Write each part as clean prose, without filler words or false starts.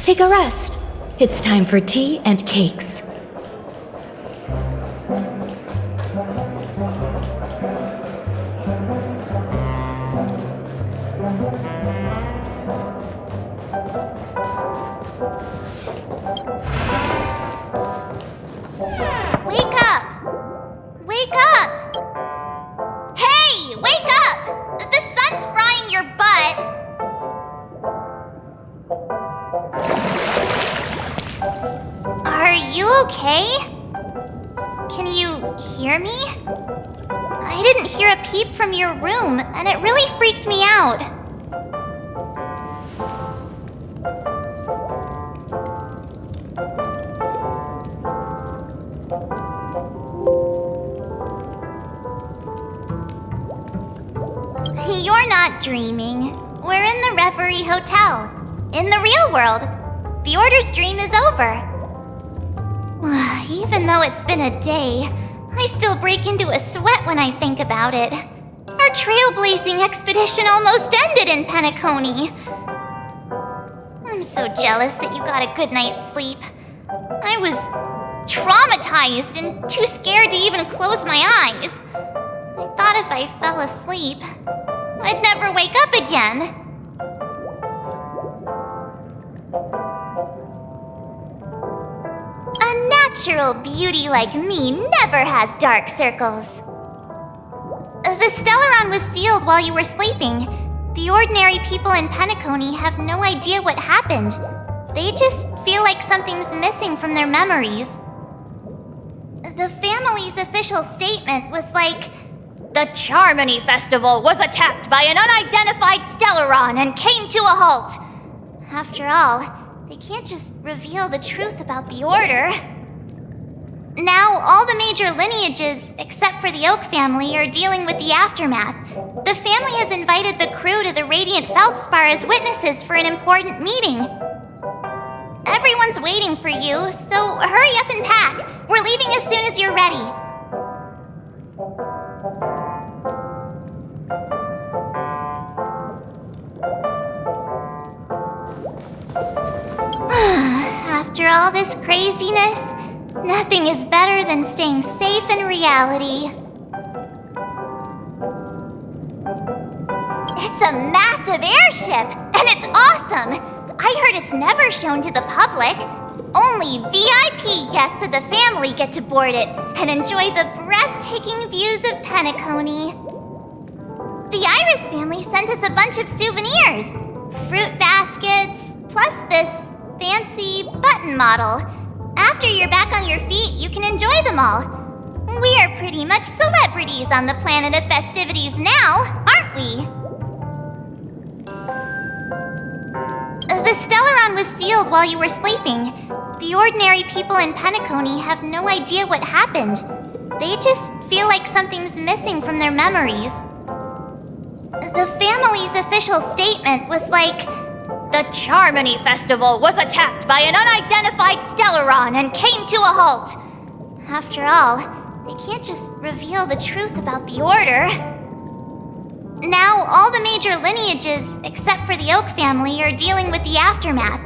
Take a rest. It's time for tea and cakes. Wake up! Wake up! Hey, wake up! The sun's frying your butt. Are you okay? Can you hear me? I didn't hear a peep from your room, and it really freaked me out. You're not dreaming. We're in the Reverie Hotel. In the real world. The Order's dream is over. Even though it's been a day, I still break into a sweat when I think about it. Our trailblazing expedition almost ended in Penacony. I'm so jealous that you got a good night's sleep. I was traumatized and too scared to even close my eyes. I thought if I fell asleep, I'd never wake up again. A natural beauty like me never has dark circles. The Stellaron was sealed while you were sleeping. The ordinary people in Penacony have no idea what happened. They just feel like something's missing from their memories. The family's official statement was like, "The Charmony Festival was attacked by an unidentified Stellaron and came to a halt." After all, they can't just reveal the truth about the Order. Now, all the major lineages, except for the Oak family, are dealing with the aftermath. The family has invited the crew to the Radiant Felspar as witnesses for an important meeting. Everyone's waiting for you, so hurry up and pack. We're leaving as soon as you're ready. After all this craziness, nothing is better than staying safe in reality. It's a massive airship, and it's awesome! I heard it's never shown to the public. Only VIP guests of the family get to board it and enjoy the breathtaking views of Penacony. The Iris family sent us a bunch of souvenirs. Fruit baskets, plus this fancy button model. After you're back on your feet, you can enjoy them all. We are pretty much celebrities on the planet of festivities now, aren't we? The Stellaron was sealed while you were sleeping. The ordinary people in Penacony have no idea what happened. They just feel like something's missing from their memories. The family's official statement was like, "The Charmony Festival was attacked by an unidentified Stellaron and came to a halt." After all, they can't just reveal the truth about the Order. Now, all the major lineages, except for the Oak family, are dealing with the aftermath.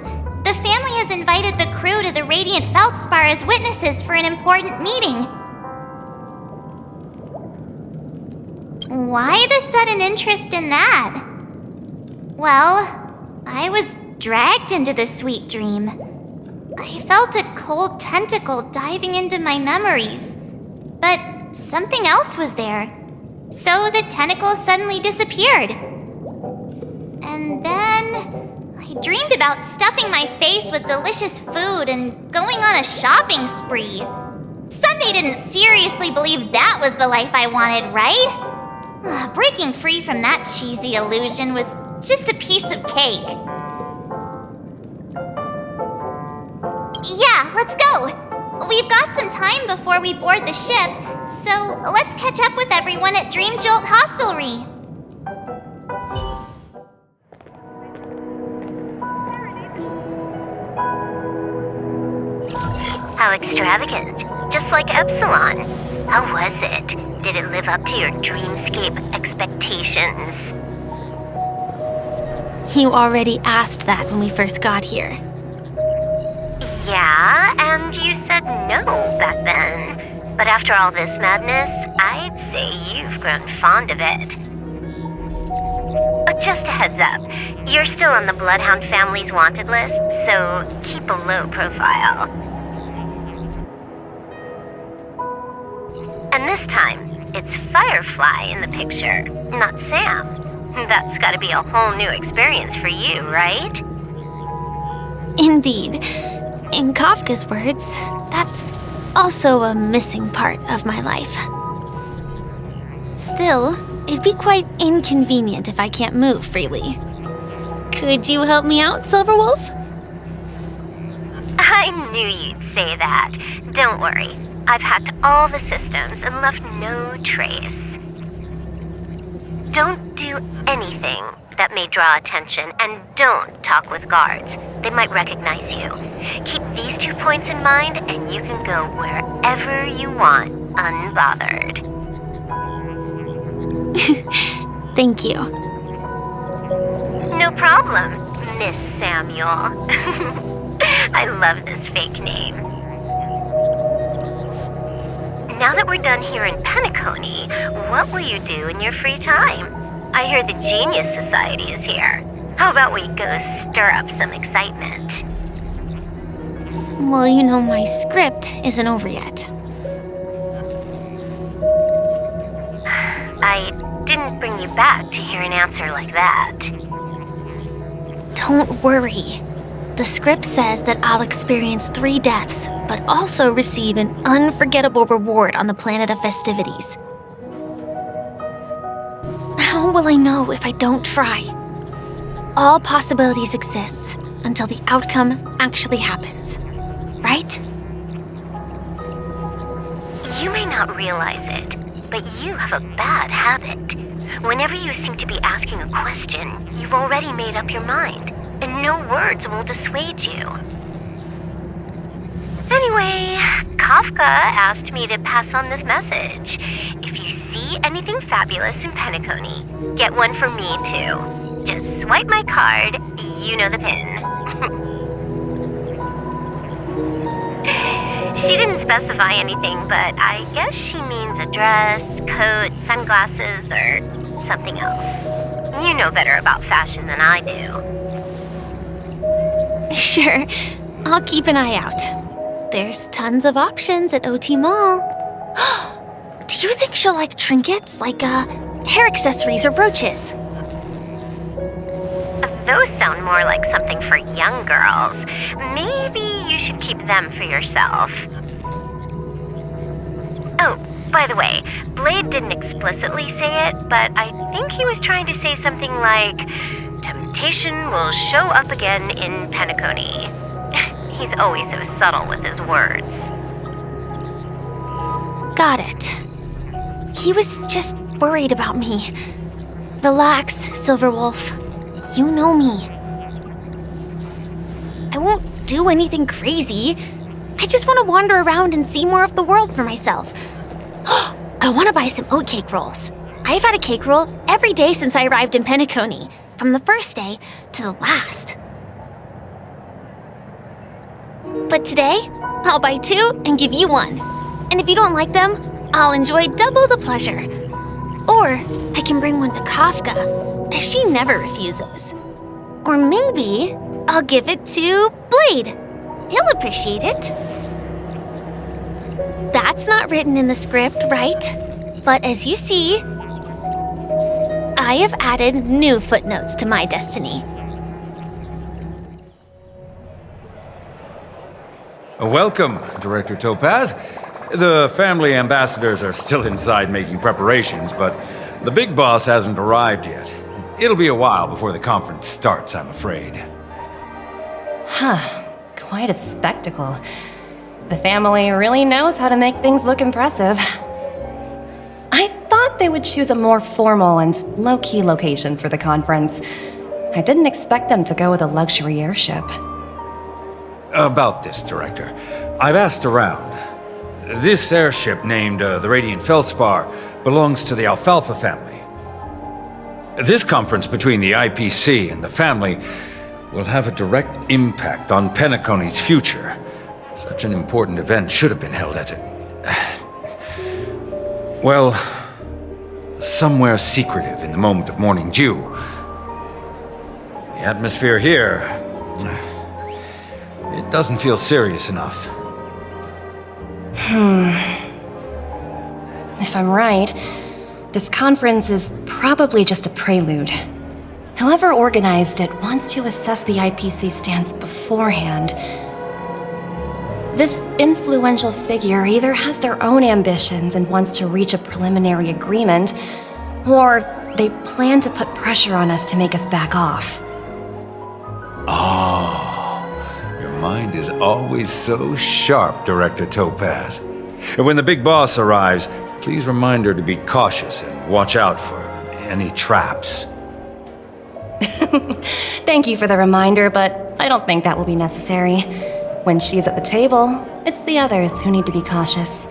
The family has invited the crew to the Radiant Felspar as witnesses for an important meeting. Why the sudden interest in that? Well, I was dragged into the sweet dream. I felt a cold tentacle diving into my memories, but something else was there. So the tentacle suddenly disappeared. And then I dreamed about stuffing my face with delicious food and going on a shopping spree. Sunday didn't seriously believe that was the life I wanted, right? Breaking free from that cheesy illusion was just a piece of cake. Yeah, let's go! We've got some time before we board the ship, so let's catch up with everyone at Dream Jolt Hostelry. How extravagant. Just like Epsilon. How was it? Did it live up to your dreamscape expectations? You already asked that when we first got here. Yeah, and you said no back then. But after all this madness, I'd say you've grown fond of it. Just a heads up, you're still on the Bloodhound family's wanted list, so keep a low profile. And this time, it's Firefly in the picture, not Sam. That's gotta be a whole new experience for you, right? Indeed. In Kafka's words, that's also a missing part of my life. Still, it'd be quite inconvenient if I can't move freely. Could you help me out, Silverwolf? I knew you'd say that. Don't worry. I've hacked all the systems and left no trace. Don't do anything that may draw attention, and don't talk with guards. They might recognize you. Keep these 2 points in mind, and you can go wherever you want, unbothered. Thank you. No problem, Miss Samuel. I love this fake name. Now that we're done here in Penacony, what will you do in your free time? I hear the Genius Society is here. How about we go stir up some excitement? Well, you know, my script isn't over yet. I didn't bring you back to hear an answer like that. Don't worry. The script says that I'll experience 3 deaths, but also receive an unforgettable reward on the planet of festivities. How will I know if I don't try? All possibilities exist until the outcome actually happens, right? You may not realize it, but you have a bad habit. Whenever you seem to be asking a question, you've already made up your mind, and no words will dissuade you. Anyway, Kafka asked me to pass on this message. If you see anything fabulous in Penacony, get one for me too. Just swipe my card, you know the pin. She didn't specify anything, but I guess she means a dress, coat, sunglasses, or something else. You know better about fashion than I do. Sure, I'll keep an eye out. There's tons of options at OT Mall. Do you think she'll like trinkets, like hair accessories or brooches? Those sound more like something for young girls. Maybe you should keep them for yourself. Oh, by the way, Blade didn't explicitly say it, but I think he was trying to say something like, temptation will show up again in Penacony. He's always so subtle with his words. Got it. He was just worried about me. Relax, Silverwolf. You know me. I won't do anything crazy. I just want to wander around and see more of the world for myself. I want to buy some oatcake rolls. I've had a cake roll every day since I arrived in Penacony, from the first day to the last. But today, I'll buy 2 and give you 1. And if you don't like them, I'll enjoy double the pleasure. Or I can bring one to Kafka, as she never refuses. Or maybe I'll give it to Blade. He'll appreciate it. That's not written in the script, right? But as you see, I have added new footnotes to my destiny. Welcome, Director Topaz. The family ambassadors are still inside making preparations, but the big boss hasn't arrived yet. It'll be a while before the conference starts, I'm afraid. Huh. Quite a spectacle. The family really knows how to make things look impressive. I thought they would choose a more formal and low-key location for the conference. I didn't expect them to go with a luxury airship. About this, Director. I've asked around. This airship, named the Radiant Felspar, belongs to the Alfalfa family. This conference between the IPC and the family will have a direct impact on Penacony's future, Such an important event should have been held at well, somewhere secretive in the moment of morning dew. The atmosphere here, it doesn't feel serious enough. If I'm right, this conference is probably just a prelude. Whoever organized it wants to assess the IPC stance beforehand. This influential figure either has their own ambitions and wants to reach a preliminary agreement, or they plan to put pressure on us to make us back off. Oh, your mind is always so sharp, Director Topaz. And when the big boss arrives, please remind her to be cautious and watch out for any traps. Thank you for the reminder, but I don't think that will be necessary. When she's at the table, it's the others who need to be cautious.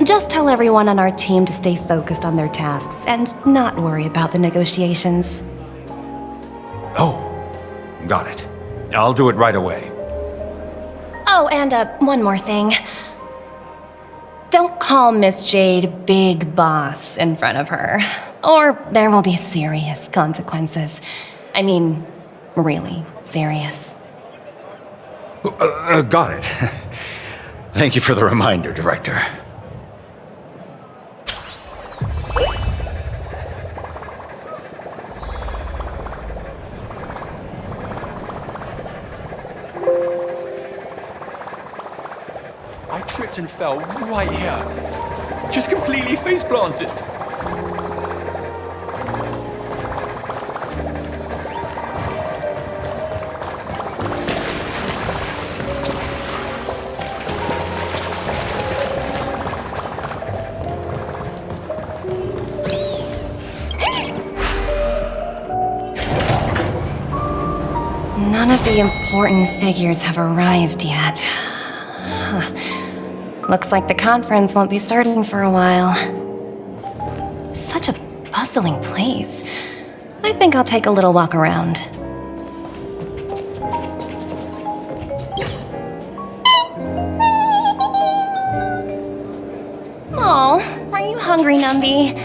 Just tell everyone on our team to stay focused on their tasks and not worry about the negotiations. Oh, got it. I'll do it right away. Oh, and one more thing. Don't call Miss Jade Big Boss in front of her, or there will be serious consequences. I mean, really serious. Got it. Thank you for the reminder, Director. I tripped and fell right here. Just completely face planted. None of the important figures have arrived yet. Looks like the conference won't be starting for a while. Such a bustling place. I think I'll take a little walk around. Oh, are you hungry, Numby?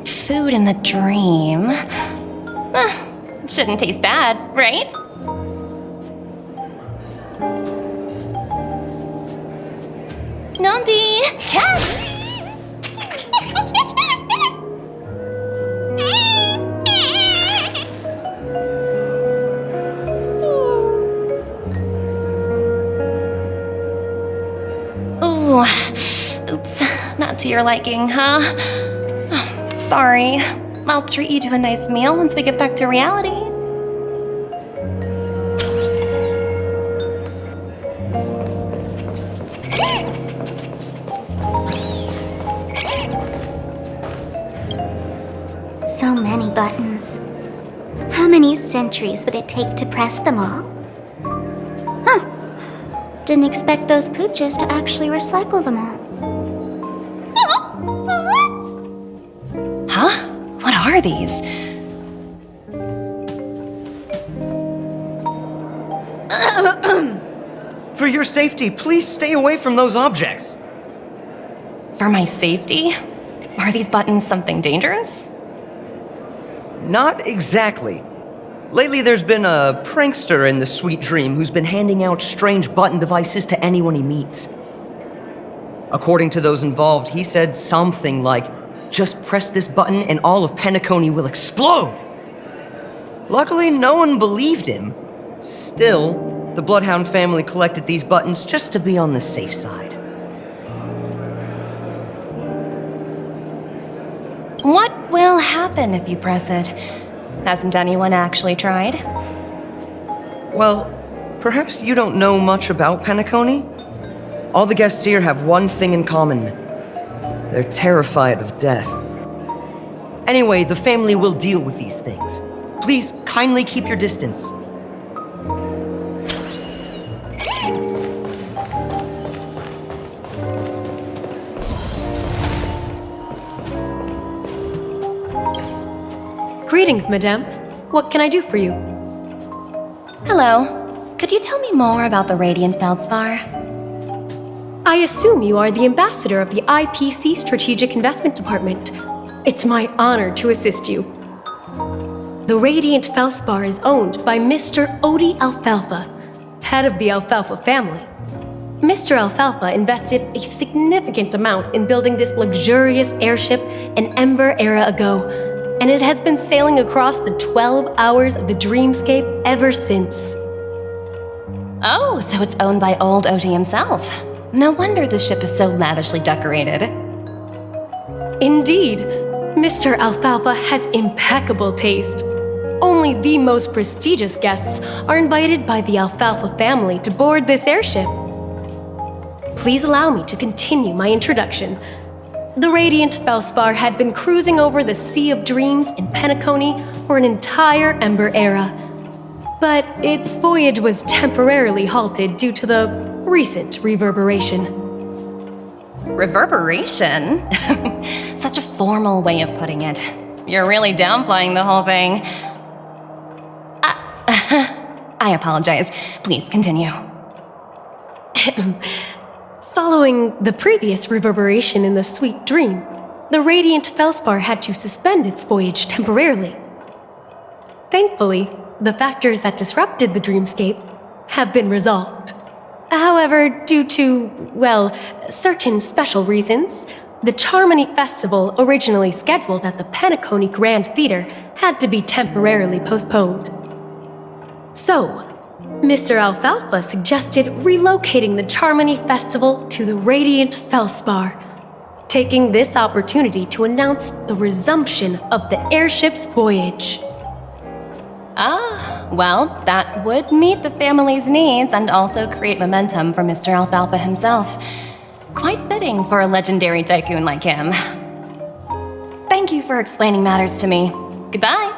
Food in the dream. Shouldn't taste bad, right? Numby! Catch! Ooh, oops, not to your liking, huh? Oh, sorry. I'll treat you to a nice meal once we get back to reality. So many buttons. How many centuries would it take to press them all? Huh. Didn't expect those pooches to actually recycle them all. Huh? What are these? For your safety, please stay away from those objects. For my safety? Are these buttons something dangerous? Not exactly. Lately, there's been a prankster in the Sweet Dream who's been handing out strange button devices to anyone he meets. According to those involved, he said something like, "Just press this button and all of Penacony will explode!" Luckily, no one believed him. Still, the Bloodhound family collected these buttons just to be on the safe side. What will happen if you press it? Hasn't anyone actually tried? Well, perhaps you don't know much about Penacony? All the guests here have one thing in common. They're terrified of death. Anyway, the family will deal with these things. Please kindly keep your distance. Greetings, madame. What can I do for you? Hello. could you tell me more about the Radiant Felspar? I assume you are the ambassador of the IPC Strategic Investment Department. It's my honor to assist you. The Radiant Felspar is owned by Mr. Odie Alfalfa, head of the Alfalfa family. Mr. Alfalfa invested a significant amount in building this luxurious airship an Ember era ago, and it has been sailing across the 12 hours of the dreamscape ever since. Oh, so it's owned by old Odie himself. No wonder the ship is so lavishly decorated. Indeed, Mr. Alfalfa has impeccable taste. Only the most prestigious guests are invited by the Alfalfa family to board this airship. Please allow me to continue my introduction. The Radiant Felspar had been cruising over the Sea of Dreams in Penacony for an entire Ember era. But its voyage was temporarily halted due to the recent reverberation. Reverberation? Such a formal way of putting it. You're really downplaying the whole thing. I apologize. Please continue. Following the previous reverberation in the Sweet Dream, the Radiant Felspar had to suspend its voyage temporarily. Thankfully, the factors that disrupted the dreamscape have been resolved. However, due to, well, certain special reasons, the Charmony Festival originally scheduled at the Penacony Grand Theater had to be temporarily postponed. So, Mr. Alfalfa suggested relocating the Charmony Festival to the Radiant Felspar, taking this opportunity to announce the resumption of the airship's voyage. Ah, well, that would meet the family's needs and also create momentum for Mr. Alfalfa himself. Quite fitting for a legendary tycoon like him. Thank you for explaining matters to me. Goodbye.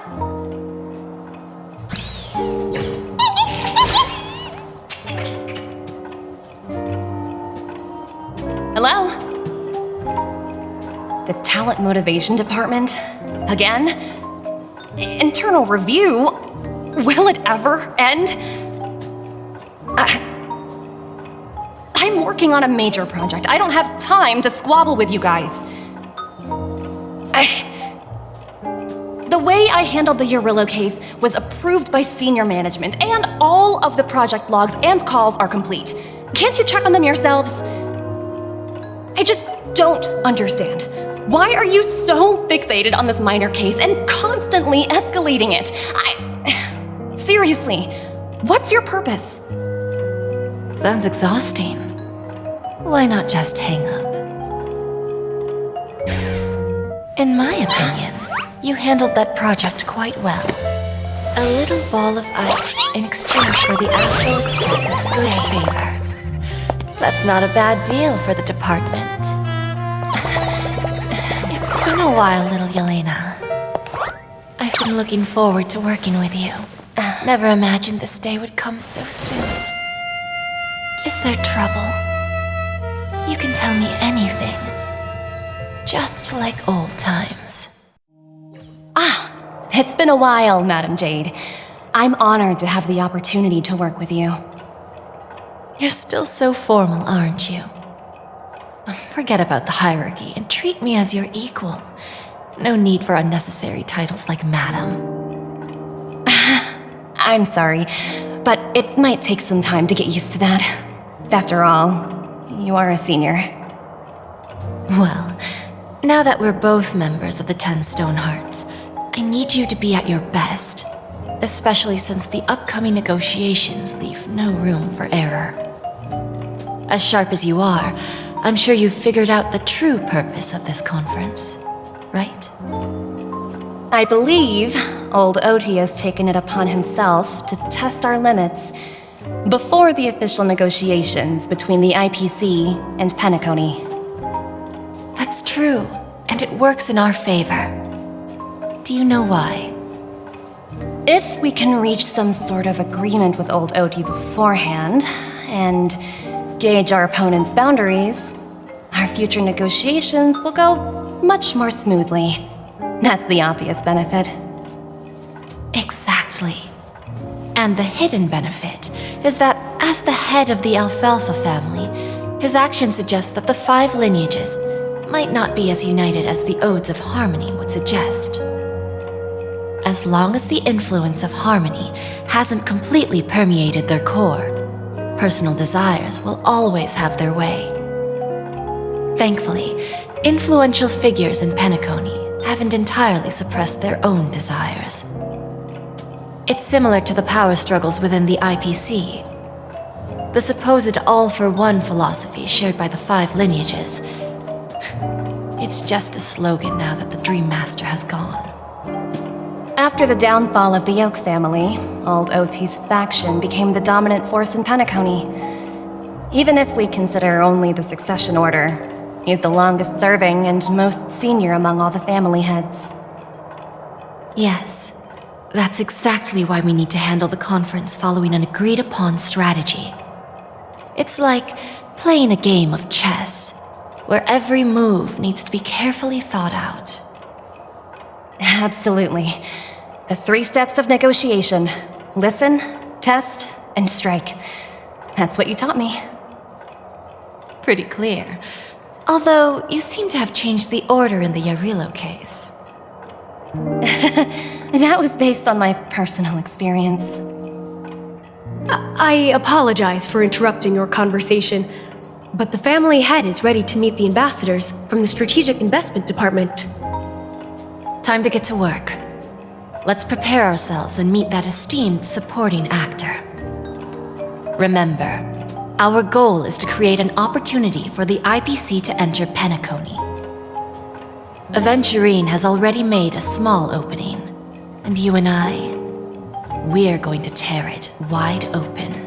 Hello? The Talent Motivation Department? Again? Internal review? Will it ever end? I'm working on a major project. I don't have time to squabble with you guys. The way I handled the Urillo case was approved by senior management, and all of the project logs and calls are complete. Can't you check on them yourselves? I just don't understand. Why are you so fixated on this minor case and constantly escalating it? Seriously, what's your purpose? Sounds exhausting. Why not just hang up? In my opinion, you handled that project quite well. A little ball of ice in exchange for the Astral Express's good favor. That's not a bad deal for the department. It's been a while, little Yelena. I've been looking forward to working with you. Never imagined this day would come so soon. Is there trouble? You can tell me anything. Just like old times. It's been a while, Madam Jade. I'm honored to have the opportunity to work with you. You're still so formal, aren't you? Forget about the hierarchy and treat me as your equal. No need for unnecessary titles like Madam. I'm sorry, but it might take some time to get used to that. After all, you are a senior. Well, now that we're both members of the 10 Stone Hearts, I need you to be at your best, especially since the upcoming negotiations leave no room for error. As sharp as you are, I'm sure you've figured out the true purpose of this conference, right? I believe old Odie has taken it upon himself to test our limits before the official negotiations between the IPC and Penacony. That's true, and it works in our favor. Do you know why? If we can reach some sort of agreement with old Odie beforehand, and gauge our opponent's boundaries, our future negotiations will go much more smoothly. That's the obvious benefit. Exactly. And the hidden benefit is that, as the head of the Alfalfa family, his actions suggest that the 5 lineages might not be as united as the Odes of Harmony would suggest. As long as the influence of Harmony hasn't completely permeated their core, personal desires will always have their way. Thankfully, influential figures in Penacony haven't entirely suppressed their own desires. It's similar to the power struggles within the IPC. The supposed all-for-one philosophy shared by the 5 lineages. It's just a slogan now that the Dream Master has gone. After the downfall of the Yoke family, Old OT's faction became the dominant force in Penacony. Even if we consider only the succession order, he's the longest serving and most senior among all the family heads. Yes, that's exactly why we need to handle the conference following an agreed-upon strategy. It's like playing a game of chess, where every move needs to be carefully thought out. Absolutely. The 3 steps of negotiation. Listen, test, and strike. That's what you taught me. Pretty clear. Although, you seem to have changed the order in the Yarilo case. That was based on my personal experience. I apologize for interrupting your conversation, but the family head is ready to meet the ambassadors from the Strategic Investment Department. Time to get to work. Let's prepare ourselves and meet that esteemed supporting actor. Remember, our goal is to create an opportunity for the IPC to enter Penacony. Aventurine has already made a small opening, and you and I, we're going to tear it wide open.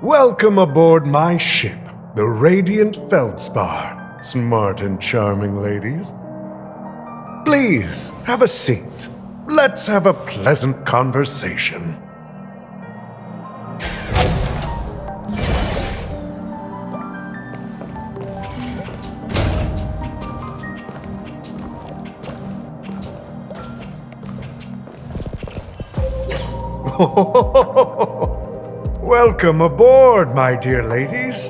Welcome aboard my ship, the Radiant Felspar. Smart and charming ladies. Please, have a seat. Let's have a pleasant conversation. Welcome aboard, my dear ladies.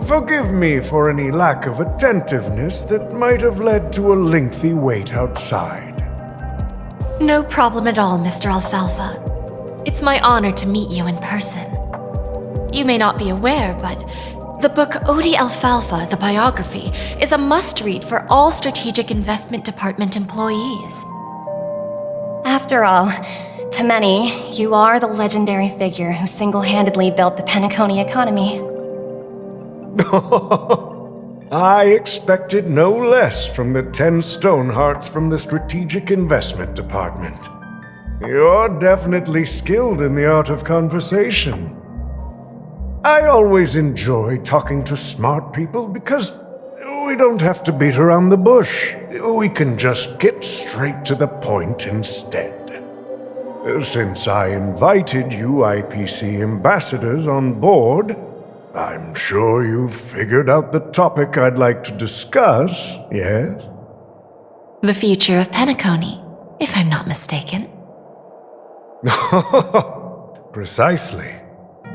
Forgive me for any lack of attentiveness that might have led to a lengthy wait outside. No problem at all, Mr. Alfalfa. It's my honor to meet you in person. You may not be aware, but the book Odi Alfalfa, the biography, is a must-read for all Strategic Investment Department employees. After all, to many, you are the legendary figure who single-handedly built the Penacony economy. I expected no less from the 10 Stonehearts from the Strategic Investment Department. You're definitely skilled in the art of conversation. I always enjoy talking to smart people because we don't have to beat around the bush. We can just get straight to the point instead. Since I invited you IPC ambassadors on board, I'm sure you've figured out the topic I'd like to discuss, yes? The future of Penacony, if I'm not mistaken. Precisely.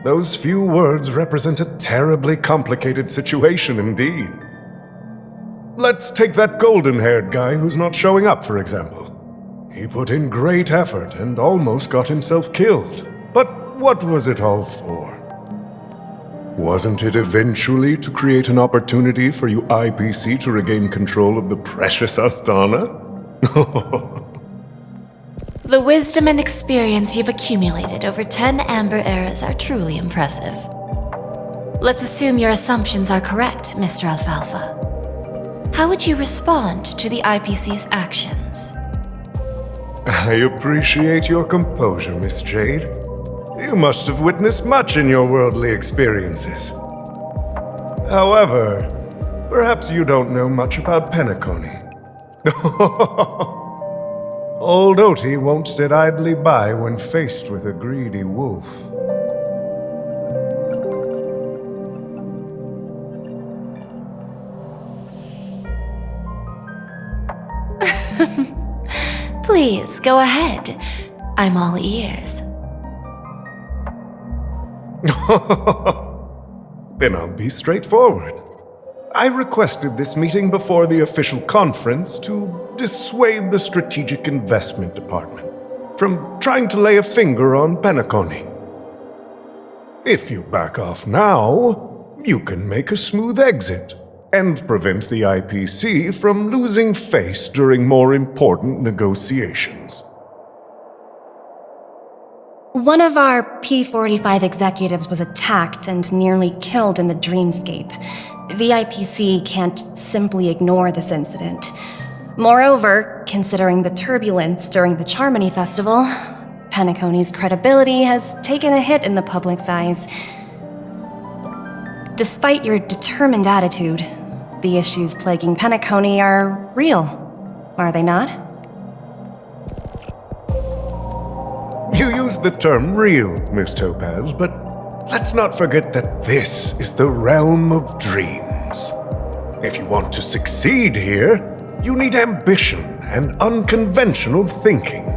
Those few words represent a terribly complicated situation indeed. Let's take that golden-haired guy who's not showing up, for example. He put in great effort and almost got himself killed. But what was it all for? Wasn't it eventually to create an opportunity for you IPC to regain control of the precious Astana? The wisdom and experience you've accumulated over 10 Amber Eras are truly impressive. Let's assume your assumptions are correct, Mr. Alfalfa. How would you respond to the IPC's actions? I appreciate your composure, Miss Jade. You must have witnessed much in your worldly experiences. However, perhaps you don't know much about Penacony. Old Oti won't sit idly by when faced with a greedy wolf. Please, go ahead. I'm all ears. Then I'll be straightforward. I requested this meeting before the official conference to dissuade the Strategic Investment Department from trying to lay a finger on Penacony. If you back off now, you can make a smooth exit and prevent the IPC from losing face during more important negotiations. One of our P45 executives was attacked and nearly killed in the dreamscape. The IPC can't simply ignore this incident. Moreover, considering the turbulence during the Charmony Festival, Penacony's credibility has taken a hit in the public's eyes. Despite your determined attitude, the issues plaguing Penacony are real, are they not? You use the term real, Miss Topaz, but let's not forget that this is the realm of dreams. If you want to succeed here, you need ambition and unconventional thinking.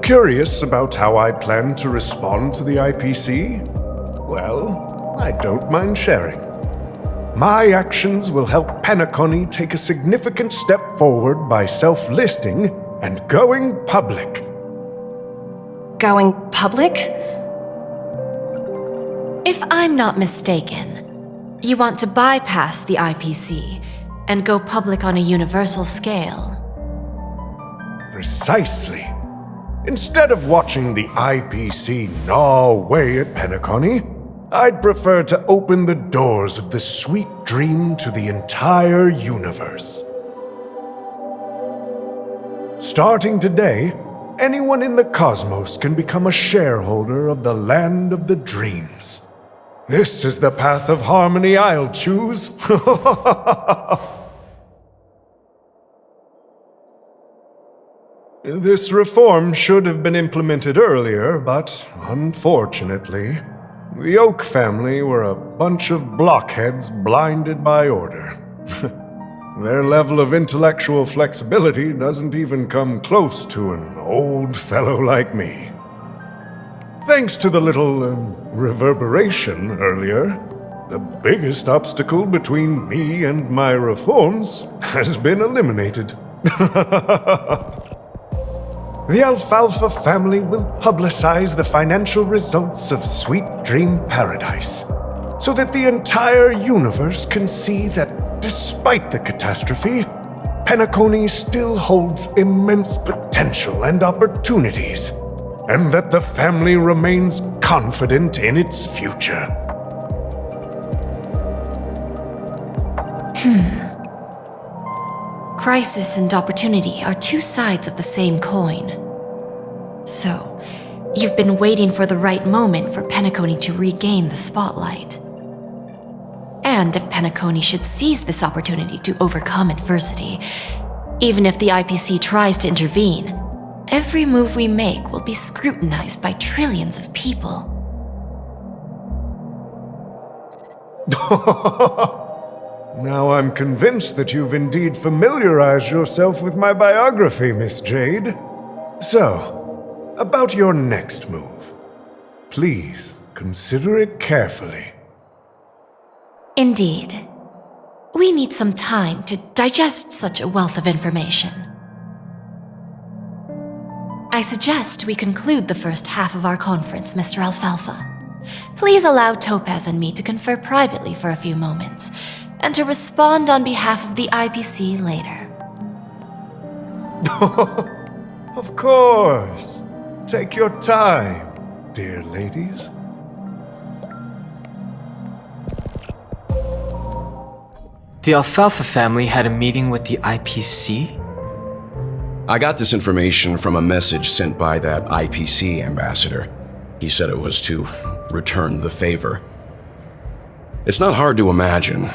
Curious about how I plan to respond to the IPC? Well, I don't mind sharing. My actions will help Penacony take a significant step forward by self-listing and going public. Going public? If I'm not mistaken, you want to bypass the IPC and go public on a universal scale. Precisely. Instead of watching the IPC gnaw away at Penacony, I'd prefer to open the doors of the sweet dream to the entire universe. Starting today, anyone in the cosmos can become a shareholder of the land of the dreams. This is the path of harmony I'll choose. This reform should have been implemented earlier, but unfortunately, the Oak family were a bunch of blockheads blinded by order. Their level of intellectual flexibility doesn't even come close to an old fellow like me. Thanks to the little reverberation earlier, the biggest obstacle between me and my reforms has been eliminated. The Alfalfa family will publicize the financial results of Sweet Dream Paradise, so that the entire universe can see that despite the catastrophe, Penacony still holds immense potential and opportunities, and that the family remains confident in its future. Crisis and opportunity are two sides of the same coin. So, you've been waiting for the right moment for Penacony to regain the spotlight. And if Penacony should seize this opportunity to overcome adversity, even if the IPC tries to intervene, every move we make will be scrutinized by trillions of people. Now I'm convinced that you've indeed familiarized yourself with my biography, Miss Jade. So, about your next move. Please, consider it carefully. Indeed. We need some time to digest such a wealth of information. I suggest we conclude the first half of our conference, Mr. Alfalfa. Please allow Topaz and me to confer privately for a few moments, and to respond on behalf of the IPC later. Of course. Take your time, dear ladies. The Alfalfa family had a meeting with the IPC? I got this information from a message sent by that IPC ambassador. He said it was to return the favor. It's not hard to imagine.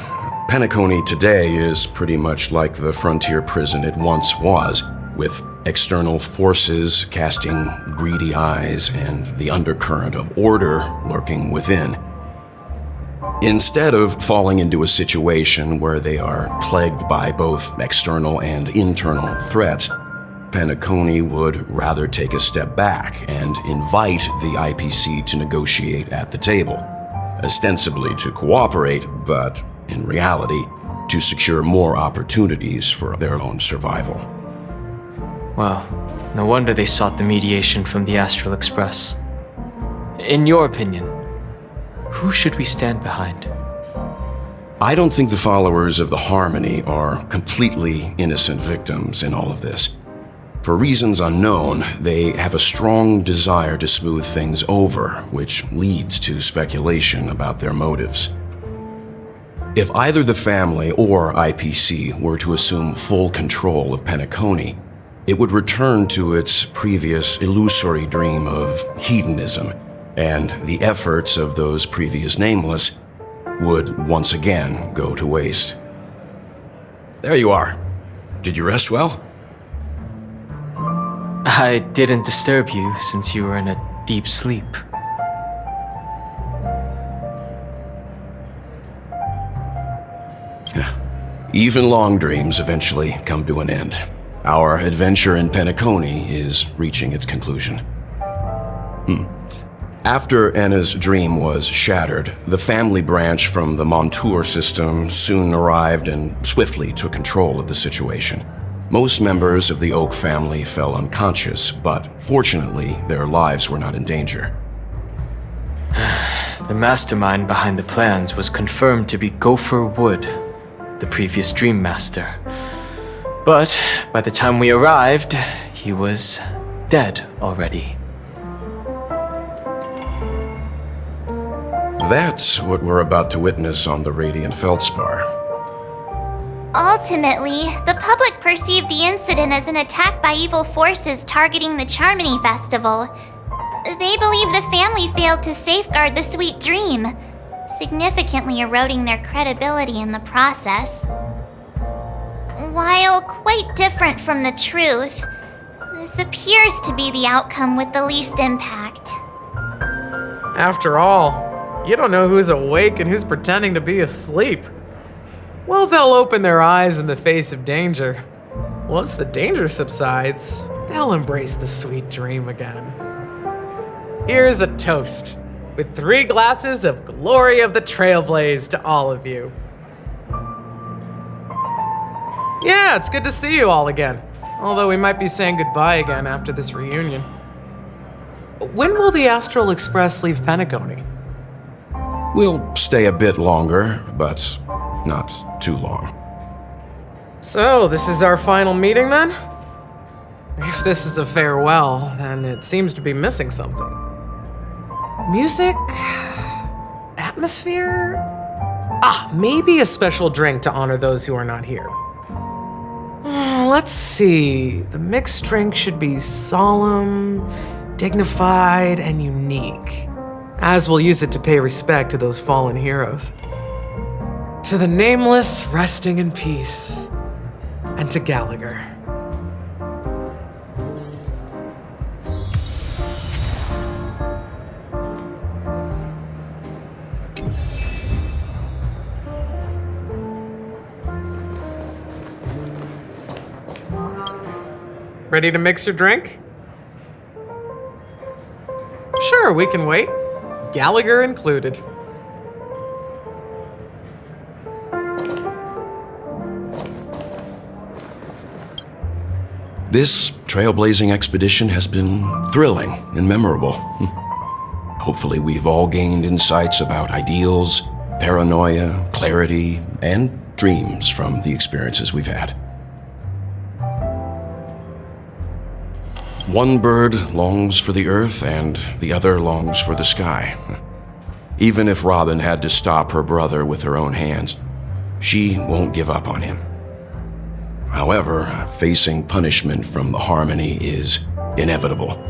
Penacony today is pretty much like the frontier prison it once was, with external forces casting greedy eyes and the undercurrent of order lurking within. Instead of falling into a situation where they are plagued by both external and internal threats, Penacony would rather take a step back and invite the IPC to negotiate at the table, ostensibly to cooperate, but in reality, to secure more opportunities for their own survival. Well, no wonder they sought the mediation from the Astral Express. In your opinion, who should we stand behind? I don't think the followers of the Harmony are completely innocent victims in all of this. For reasons unknown, they have a strong desire to smooth things over, which leads to speculation about their motives. If either the family or IPC were to assume full control of Penacony, it would return to its previous illusory dream of hedonism, and the efforts of those previous nameless would once again go to waste. There you are. Did you rest well? I didn't disturb you since you were in a deep sleep. Even long dreams eventually come to an end. Our adventure in Penacony is reaching its conclusion. After Anna's dream was shattered, the family branch from the Montour system soon arrived and swiftly took control of the situation. Most members of the Oak family fell unconscious, but fortunately, their lives were not in danger. The mastermind behind the plans was confirmed to be Gopher Wood, the previous Dream Master. But by the time we arrived, he was dead already. That's what we're about to witness on the Radiant Felspar. Ultimately, the public perceived the incident as an attack by evil forces targeting the Charmony Festival. They believe the family failed to safeguard the sweet dream, significantly eroding their credibility in the process. While quite different from the truth, this appears to be the outcome with the least impact. After all, you don't know who's awake and who's pretending to be asleep. Well, they'll open their eyes in the face of danger. Once the danger subsides, they'll embrace the sweet dream again. Here's a toast, with 3 glasses of Glory of the Trailblaze to all of you. Yeah, it's good to see you all again. Although we might be saying goodbye again after this reunion. When will the Astral Express leave Penacony? We'll stay a bit longer, but not too long. So, this is our final meeting then? If this is a farewell, then it seems to be missing something. Music? Atmosphere? Maybe a special drink to honor those who are not here. Let's see. The mixed drink should be solemn, dignified, and unique, as we'll use it to pay respect to those fallen heroes. To the nameless, resting in peace, and to Gallagher. Ready to mix your drink? Sure, we can wait. Gallagher included. This trailblazing expedition has been thrilling and memorable. Hopefully we've all gained insights about ideals, paranoia, clarity, and dreams from the experiences we've had. One bird longs for the earth and the other longs for the sky. Even if Robin had to stop her brother with her own hands, She won't give up on him. However, facing punishment from the Harmony is inevitable.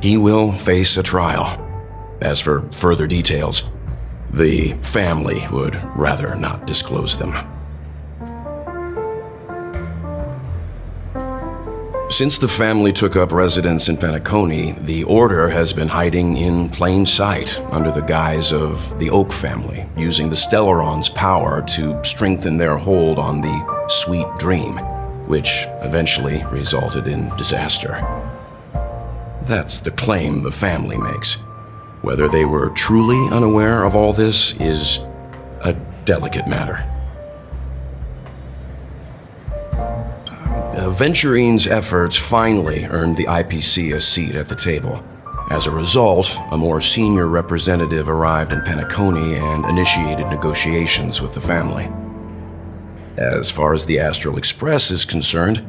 He will face a trial. As for further details, the family would rather not disclose them. Since the family took up residence in Penacony, the Order has been hiding in plain sight under the guise of the Oak family, using the Stellaron's power to strengthen their hold on the Sweet Dream, which eventually resulted in disaster. That's the claim the family makes. Whether they were truly unaware of all this is a delicate matter. Venturine's efforts finally earned the IPC a seat at the table. As a result, a more senior representative arrived in Penacony and initiated negotiations with the family. As far as the Astral Express is concerned,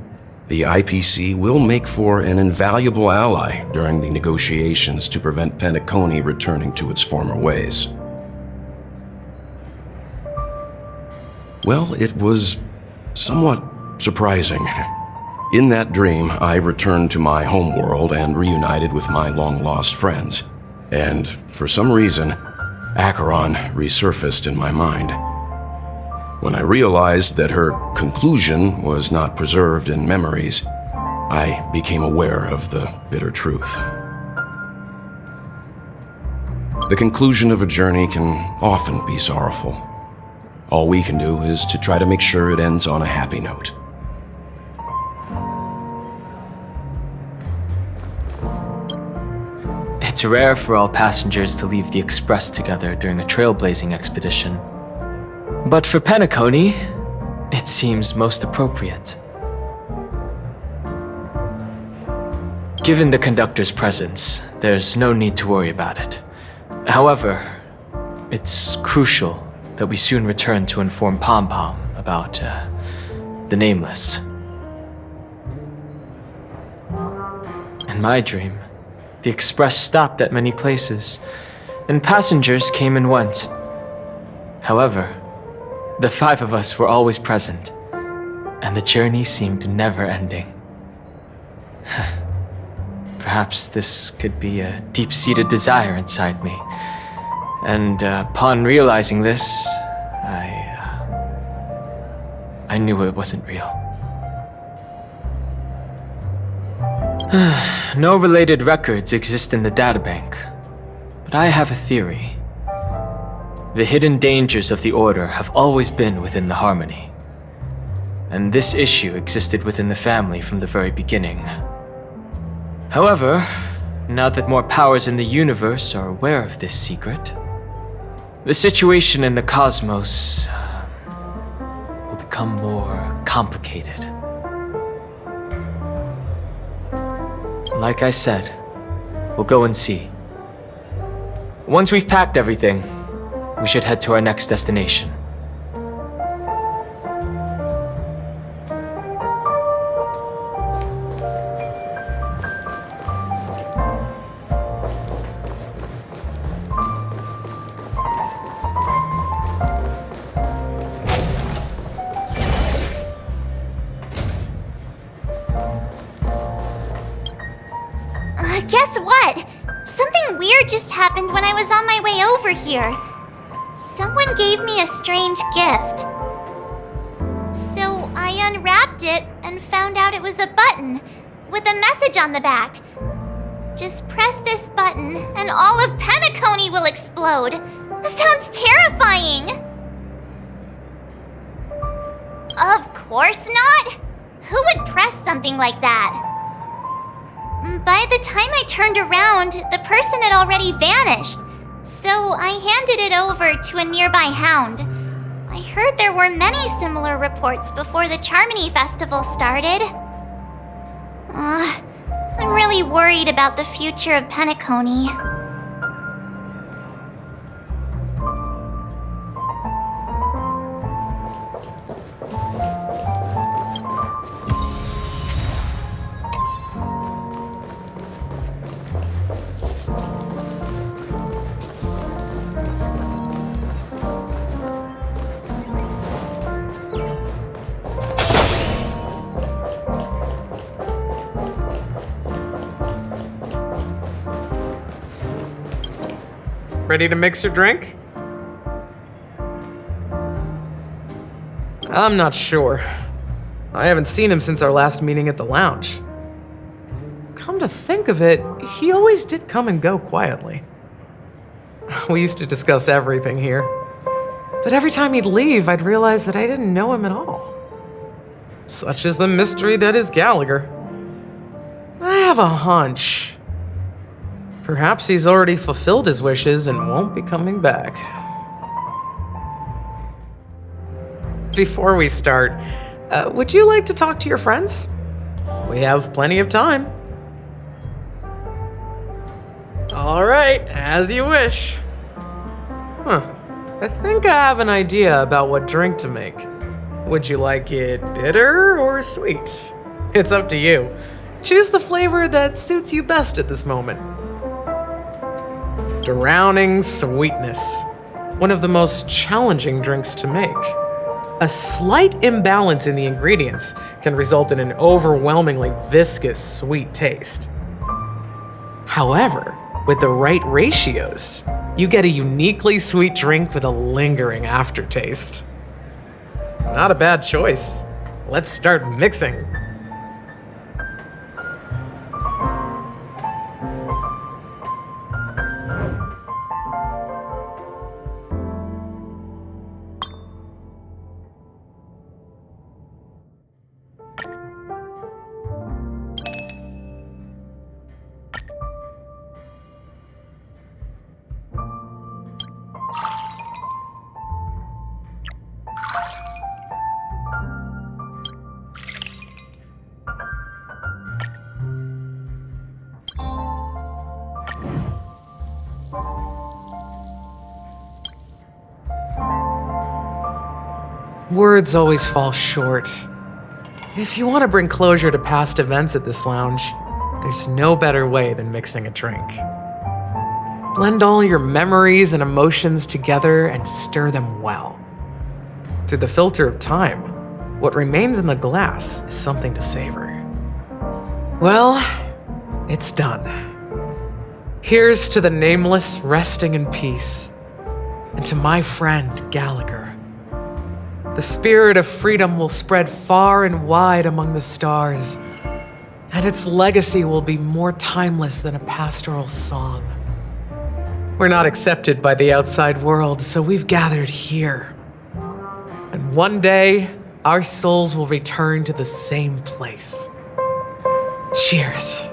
the IPC will make for an invaluable ally during the negotiations to prevent Penacony returning to its former ways. Well, it was somewhat surprising. In that dream, I returned to my homeworld and reunited with my long-lost friends. And for some reason, Acheron resurfaced in my mind. When I realized that her conclusion was not preserved in memories, I became aware of the bitter truth. The conclusion of a journey can often be sorrowful. All we can do is to try to make sure it ends on a happy note. It's rare for all passengers to leave the Express together during a trailblazing expedition. But for Penacony, it seems most appropriate. Given the conductor's presence, there's no need to worry about it. However, it's crucial that we soon return to inform Pom Pom about the Nameless. In my dream, the Express stopped at many places, and passengers came and went. However, the five of us were always present, and the journey seemed never-ending. Perhaps this could be a deep-seated desire inside me, and upon realizing this, I knew it wasn't real. No related records exist in the databank, but I have a theory. The hidden dangers of the Order have always been within the Harmony, and this issue existed within the family from the very beginning. However, now that more powers in the universe are aware of this secret, the situation in the cosmos will become more complicated. Like I said, we'll go and see. Once we've packed everything, we should head to our next destination. Guess what? Something weird just happened when I was on my way over here. Someone gave me a strange gift. So I unwrapped it and found out it was a button with a message on the back. Just press this button and all of Penacony will explode. This sounds terrifying. Of course not. Who would press something like that? By the time I turned around, the person had already vanished, so I handed it over to a nearby hound. I heard there were many similar reports before the Charmony Festival started. I'm really worried about the future of Penacony. Ready to mix your drink? I'm not sure. I haven't seen him since our last meeting at the lounge. Come to think of it, he always did come and go quietly. We used to discuss everything here. But every time he'd leave, I'd realize that I didn't know him at all. Such is the mystery that is Gallagher. I have a hunch. Perhaps he's already fulfilled his wishes and won't be coming back. Before we start, would you like to talk to your friends? We have plenty of time. All right, as you wish. I think I have an idea about what drink to make. Would you like it bitter or sweet? It's up to you. Choose the flavor that suits you best at this moment. Drowning sweetness. One of the most challenging drinks to make. A slight imbalance in the ingredients can result in an overwhelmingly viscous sweet taste. However, with the right ratios, you get a uniquely sweet drink with a lingering aftertaste. Not a bad choice. Let's start mixing. Words always fall short. If you want to bring closure to past events at this lounge, there's no better way than mixing a drink. Blend all your memories and emotions together and stir them well. Through the filter of time, what remains in the glass is something to savor. Well, it's done. Here's to the nameless resting in peace, and to my friend Gallagher. The spirit of freedom will spread far and wide among the stars, and its legacy will be more timeless than a pastoral song. We're not accepted by the outside world, so we've gathered here. And one day, our souls will return to the same place. Cheers.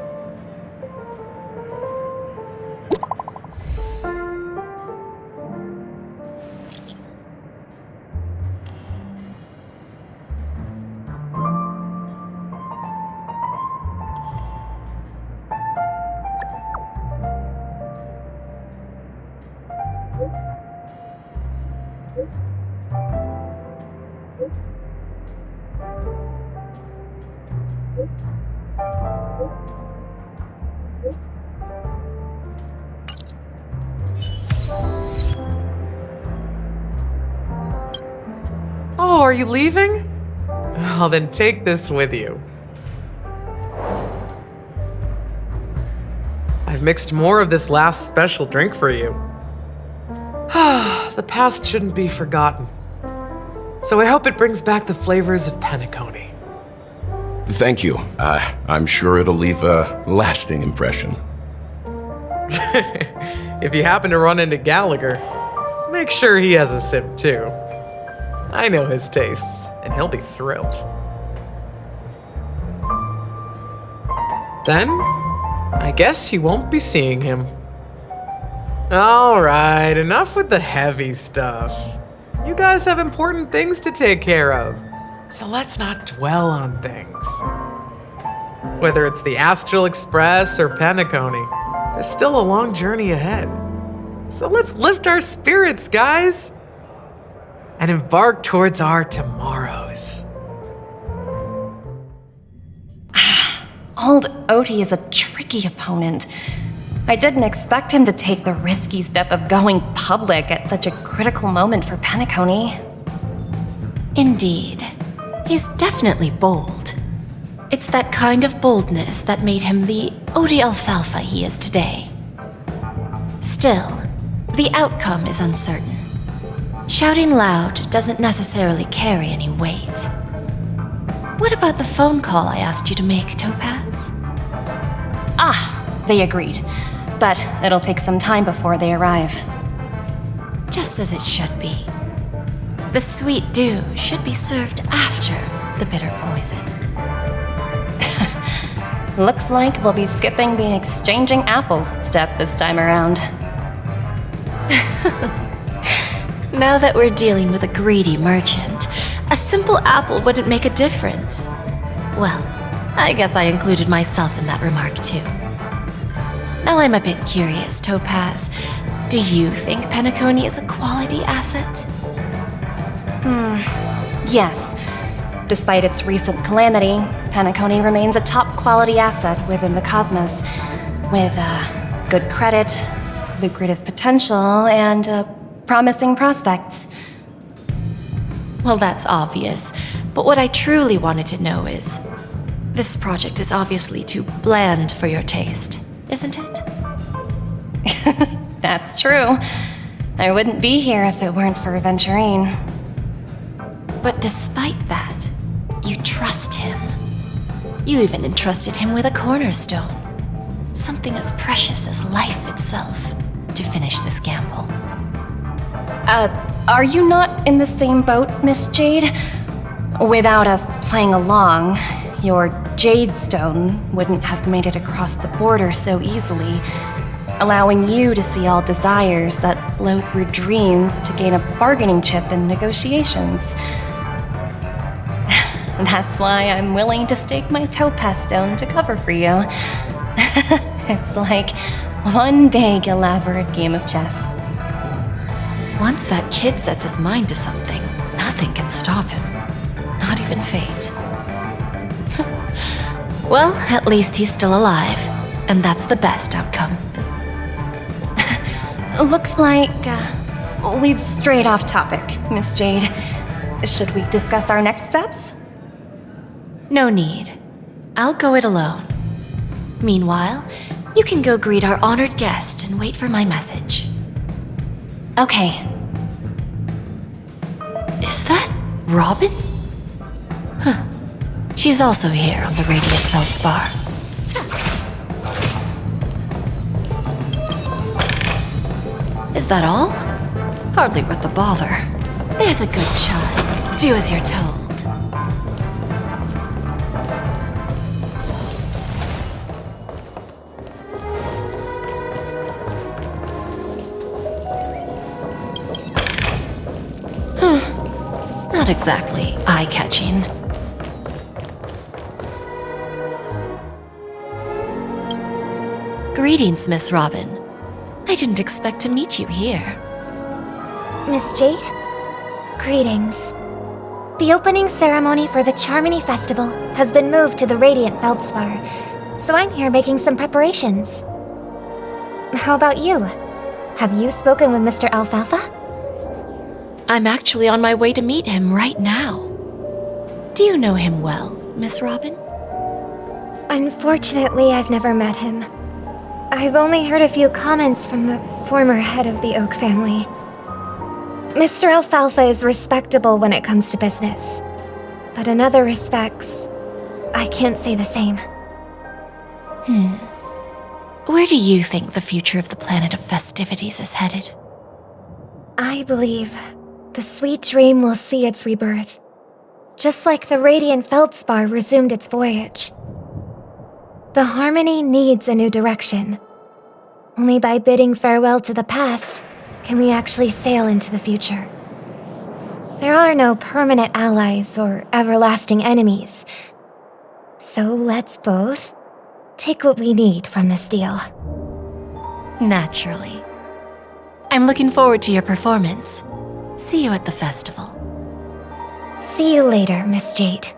Oh, are you leaving? Well, then take this with you. I've mixed more of this last special drink for you. The past shouldn't be forgotten. So I hope it brings back the flavors of Penacony. Thank you. I'm sure it'll leave a lasting impression. If you happen to run into Gallagher, make sure he has a sip too. I know his tastes, and he'll be thrilled. Then, I guess you won't be seeing him. All right, enough with the heavy stuff. You guys have important things to take care of, so let's not dwell on things. Whether it's the Astral Express or Penacony, there's still a long journey ahead. So let's lift our spirits, guys, and embark towards our tomorrows. Old Odie is a tricky opponent. I didn't expect him to take the risky step of going public at such a critical moment for Penacony. Indeed. He's definitely bold. It's that kind of boldness that made him the Odie Alfalfa he is today. Still, The outcome is uncertain. Shouting loud doesn't necessarily carry any weight. What about the phone call I asked you to make, Topaz? They agreed. But it'll take some time before they arrive. Just as it should be. The sweet dew should be served after the bitter poison. Looks like we'll be skipping the exchanging apples step this time around. Now that we're dealing with a greedy merchant, a simple apple wouldn't make a difference. Well, I guess I included myself in that remark too. Now I'm a bit curious, Topaz. Do you think Penacony is a quality asset? Yes. Despite its recent calamity, Penacony remains a top-quality asset within the cosmos, with good credit, lucrative potential, and promising prospects. Well, that's obvious, but what I truly wanted to know is, this project is obviously too bland for your taste, isn't it? That's true. I wouldn't be here if it weren't for Aventurine. But despite that, you trust him. You even entrusted him with a cornerstone. Something as precious as life itself, to finish this gamble. Are you not in the same boat, Miss Jade? Without us playing along, your Jade Stone wouldn't have made it across the border so easily, allowing you to see all desires that flow through dreams to gain a bargaining chip in negotiations. That's why I'm willing to stake my topaz stone to cover for you. It's like one big, elaborate game of chess. Once that kid sets his mind to something, nothing can stop him. Not even fate. Well, at least he's still alive, and that's the best outcome. Looks like we've strayed off topic, Miss Jade. Should we discuss our next steps? No need. I'll go it alone. Meanwhile, you can go greet our honored guest and wait for my message. Okay. Is that Robin? Huh. She's also here on the Radiant Felspar. Is that all? Hardly worth the bother. There's a good child. Do as you're told. Not exactly eye-catching. Greetings, Miss Robin. I didn't expect to meet you here. Miss Jade? Greetings. The opening ceremony for the Charmony Festival has been moved to the Radiant Felspar, so I'm here making some preparations. How about you? Have you spoken with Mr. Alfalfa? I'm actually on my way to meet him right now. Do you know him well, Miss Robin? Unfortunately, I've never met him. I've only heard a few comments from the former head of the Oak family. Mr. Alfalfa is respectable when it comes to business, but in other respects, I can't say the same. Where do you think the future of the planet of festivities is headed? I believe the sweet dream will see its rebirth, just like the Radiant Felspar resumed its voyage. The Harmony needs a new direction. Only by bidding farewell to the past can we actually sail into the future. There are no permanent allies or everlasting enemies. So let's both take what we need from this deal. Naturally. I'm looking forward to your performance. See you at the festival. See you later, Miss Jade.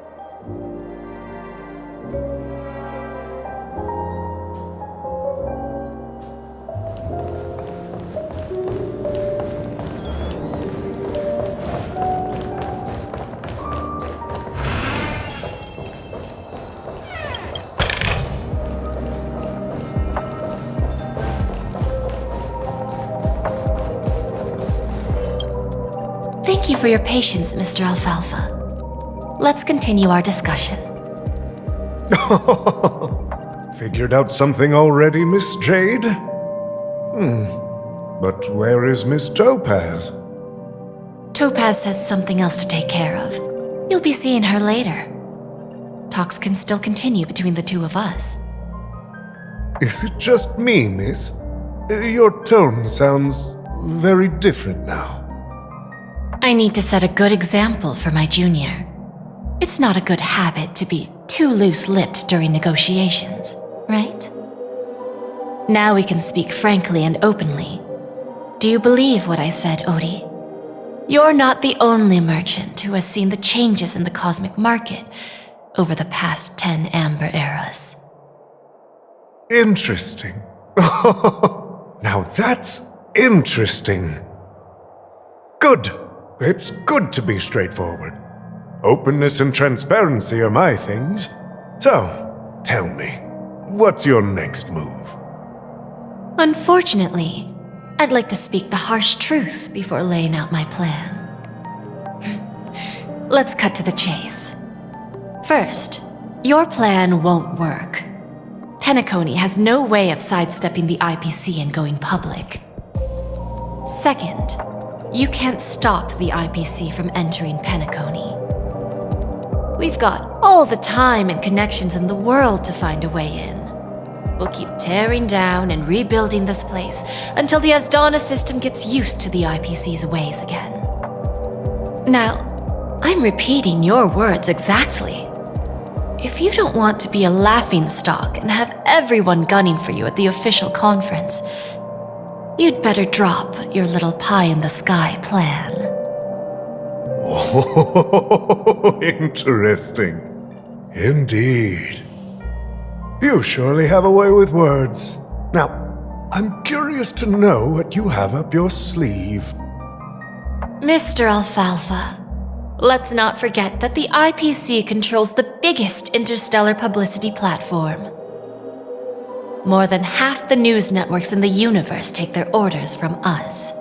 you for your patience, Mr. Alfalfa. Let's continue our discussion. Figured out something already, Miss Jade? But where is Miss Topaz? Topaz has something else to take care of. You'll be seeing her later. Talks can still continue between the two of us. Is it just me, miss? Your tone sounds very different now. I need to set a good example for my junior. It's not a good habit to be too loose-lipped during negotiations, right? Now we can speak frankly and openly. Do you believe what I said, Odie? You're not the only merchant who has seen the changes in the cosmic market over the past 10 Amber Eras. Interesting. Now that's interesting. Good. It's good to be straightforward. Openness and transparency are my things. So, tell me, what's your next move? Unfortunately, I'd like to speak the harsh truth before laying out my plan. Let's cut to the chase. First, your plan won't work. Penacony has no way of sidestepping the IPC and going public. Second, you can't stop the IPC from entering Penacony. We've got all the time and connections in the world to find a way in. We'll keep tearing down and rebuilding this place until the Asdana system gets used to the IPC's ways again. Now, I'm repeating your words exactly. If you don't want to be a laughingstock and have everyone gunning for you at the official conference, you'd better drop your little pie-in-the-sky plan. Oh, interesting. Indeed. You surely have a way with words. Now, I'm curious to know what you have up your sleeve. Mr. Alfalfa, let's not forget that the IPC controls the biggest interstellar publicity platform. More than half the news networks in the universe take their orders from us.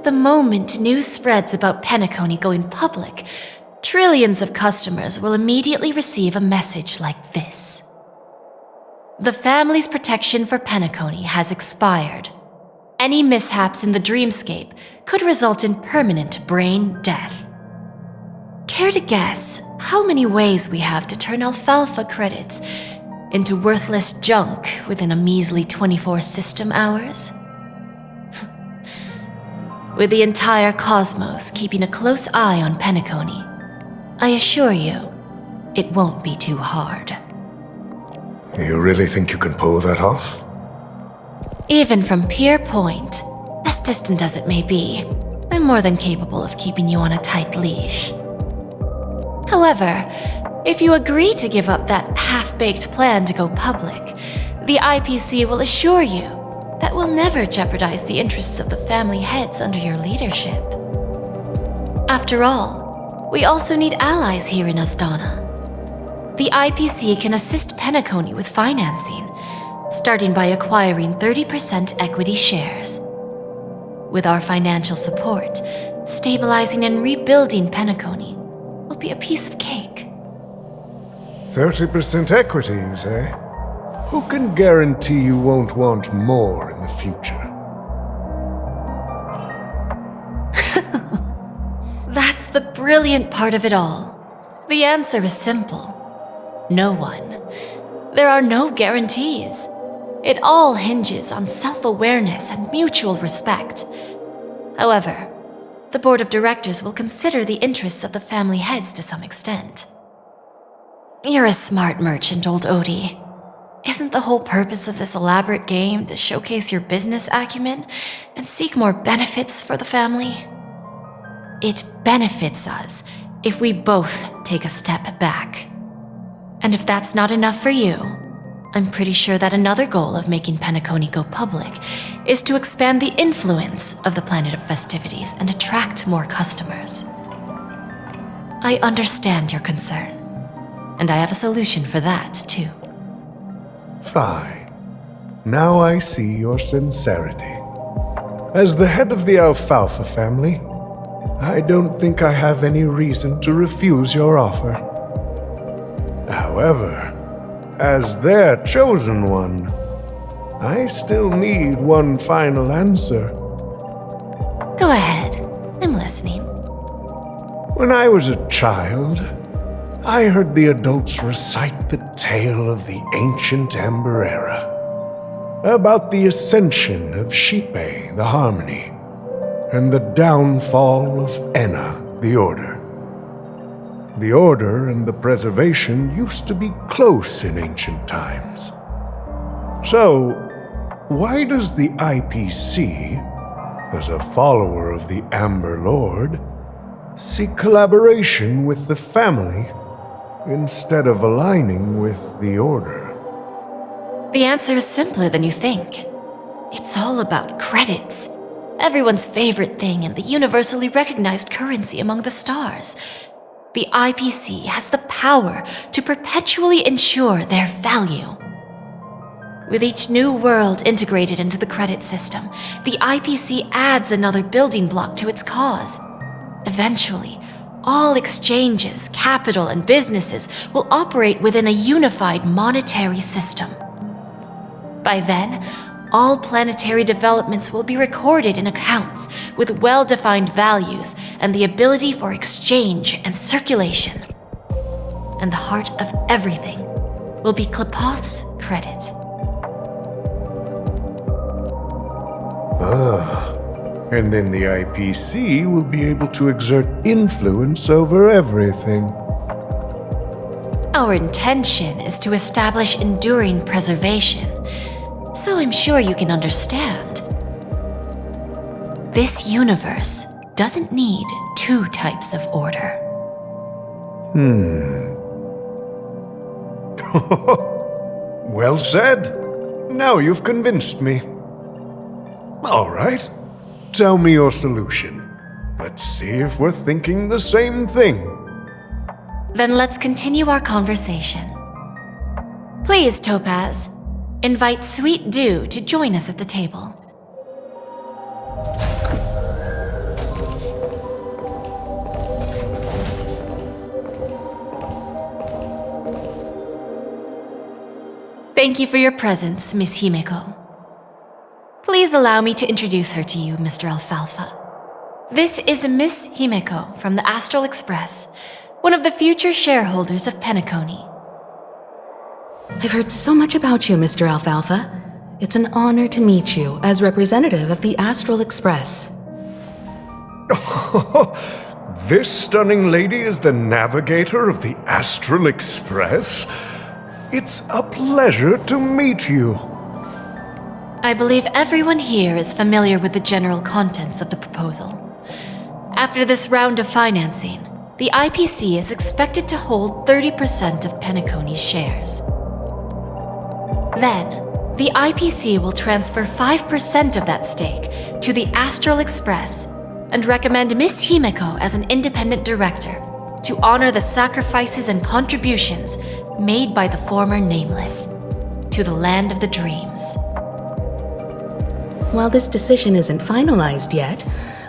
The moment news spreads about Penacony going public, trillions of customers will immediately receive a message like this. The family's protection for Penacony has expired. Any mishaps in the dreamscape could result in permanent brain death. Care to guess how many ways we have to turn Alfalfa credits into worthless junk within a measly 24 system hours? With the entire cosmos keeping a close eye on Penacony, I assure you, it won't be too hard. You really think you can pull that off? Even from Pier Point, as distant as it may be, I'm more than capable of keeping you on a tight leash. However, if you agree to give up that half-baked plan to go public, the IPC will assure you that we'll never jeopardize the interests of the family heads under your leadership. After all, we also need allies here in Asdana. The IPC can assist Penacony with financing, starting by acquiring 30% equity shares. With our financial support, stabilizing and rebuilding Penacony will be a piece of cake. 30% equity, you say? Who can guarantee you won't want more in the future? That's the brilliant part of it all. The answer is simple. No one. There are no guarantees. It all hinges on self-awareness and mutual respect. However, the board of directors will consider the interests of the family heads to some extent. You're a smart merchant, old Odie. Isn't the whole purpose of this elaborate game to showcase your business acumen and seek more benefits for the family? It benefits us if we both take a step back. And if that's not enough for you, I'm pretty sure that another goal of making Penacony go public is to expand the influence of the Planet of Festivities and attract more customers. I understand your concern, and I have a solution for that, too. Fine. Now I see your sincerity. As the head of the Alfalfa family, I don't think I have any reason to refuse your offer. However, as their chosen one, I still need one final answer. Go ahead. I'm listening. When I was a child, I heard the adults recite the tale of the ancient Ember Era, about the ascension of Shipe, the Harmony, and the downfall of Enna, the Order. The Order and the Preservation used to be close in ancient times. So, why does the IPC, as a follower of the Amber Lord, seek collaboration with the family instead of aligning with the Order? The answer is simpler than you think. It's all about credits. Everyone's favorite thing and the universally recognized currency among the stars. The IPC has the power to perpetually ensure their value. With each new world integrated into the credit system, the IPC adds another building block to its cause. Eventually, all exchanges, capital, and businesses will operate within a unified monetary system. By then, all planetary developments will be recorded in accounts with well-defined values and the ability for exchange and circulation. And the heart of everything will be Klepoth's credit. And then the IPC will be able to exert influence over everything. Our intention is to establish enduring preservation, so I'm sure you can understand. This universe doesn't need two types of order. Well said. Now you've convinced me. All right. Tell me your solution. Let's see if we're thinking the same thing. Then let's continue our conversation. Please, Topaz, invite Sweet Dew to join us at the table. Thank you for your presence, Miss Himeko. Please allow me to introduce her to you, Mr. Alfalfa. This is Miss Himeko from the Astral Express, one of the future shareholders of Penacony. I've heard so much about you, Mr. Alfalfa. It's an honor to meet you as representative of the Astral Express. This stunning lady is the navigator of the Astral Express? It's a pleasure to meet you. I believe everyone here is familiar with the general contents of the proposal. After this round of financing, the IPC is expected to hold 30% of Penacony's shares. Then, the IPC will transfer 5% of that stake to the Astral Express and recommend Miss Himeko as an independent director to honor the sacrifices and contributions made by the former Nameless to the land of the dreams. While this decision isn't finalized yet,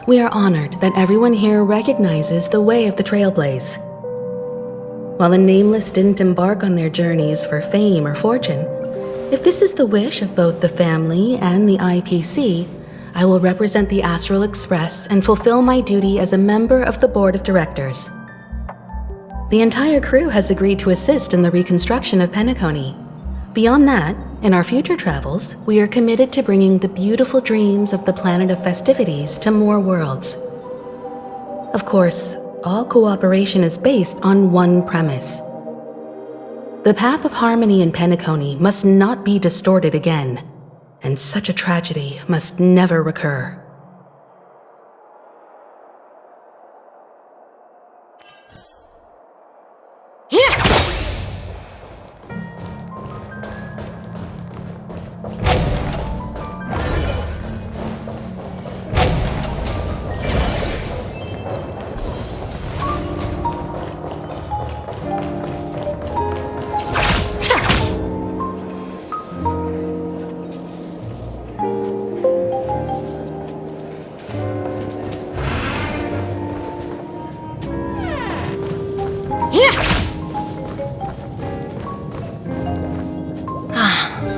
we are honored that everyone here recognizes the way of the Trailblaze. While the Nameless didn't embark on their journeys for fame or fortune, if this is the wish of both the family and the IPC, I will represent the Astral Express and fulfill my duty as a member of the board of directors. The entire crew has agreed to assist in the reconstruction of Penacony. Beyond that, in our future travels, we are committed to bringing the beautiful dreams of the planet of festivities to more worlds. Of course, all cooperation is based on one premise. The path of harmony in Penacony must not be distorted again, and such a tragedy must never recur.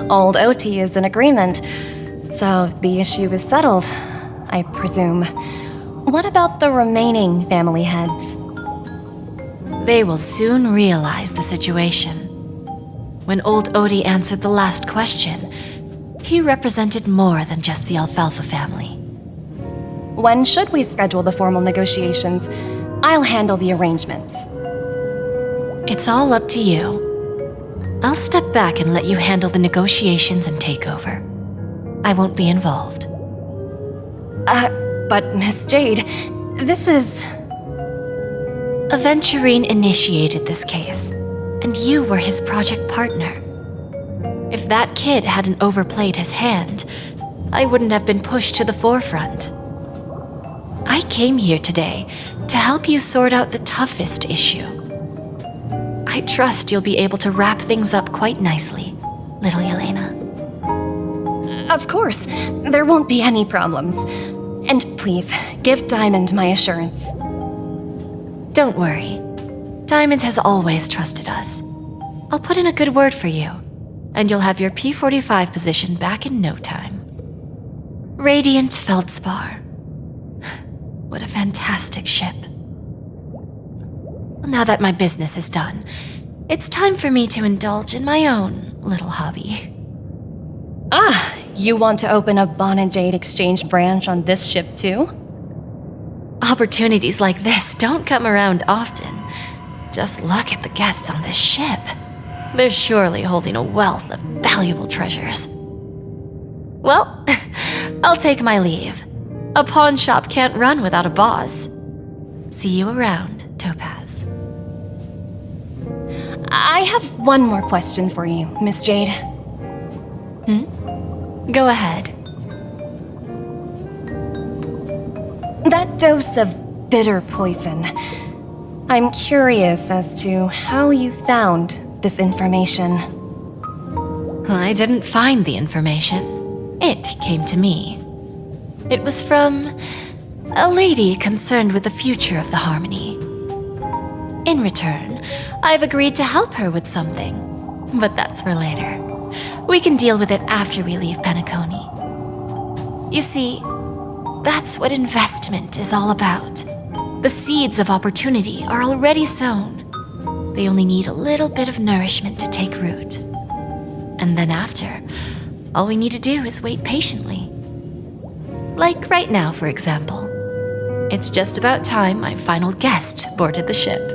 Old OT is in agreement, so the issue is settled, I presume. What about the remaining family heads? They will soon realize the situation. When old Odie answered the last question, he represented more than just the Alfalfa family. When should we schedule the formal negotiations? I'll handle the arrangements. It's all up to you. I'll step back and let you handle the negotiations and takeover. I won't be involved. But Miss Jade, this is... Aventurine initiated this case, and you were his project partner. If that kid hadn't overplayed his hand, I wouldn't have been pushed to the forefront. I came here today to help you sort out the toughest issue. I trust you'll be able to wrap things up quite nicely, little Yelena. Of course, there won't be any problems. And please, give Diamond my assurance. Don't worry. Diamond has always trusted us. I'll put in a good word for you, and you'll have your P-45 position back in no time. Radiant Felspar. What a fantastic ship. Now that my business is done, it's time for me to indulge in my own little hobby. You want to open a Bon and Jade exchange branch on this ship too? Opportunities like this don't come around often. Just look at the guests on this ship. They're surely holding a wealth of valuable treasures. Well, I'll take my leave. A pawn shop can't run without a boss. See you around, Topaz. I have one more question for you, Miss Jade. Go ahead. That dose of bitter poison. I'm curious as to how you found this information. I didn't find the information. It came to me. It was from a lady concerned with the future of the Harmony. In return, I've agreed to help her with something, but that's for later. We can deal with it after we leave Penacony. You see, that's what investment is all about. The seeds of opportunity are already sown. They only need a little bit of nourishment to take root. And then after, all we need to do is wait patiently. Like right now, for example. It's just about time my final guest boarded the ship.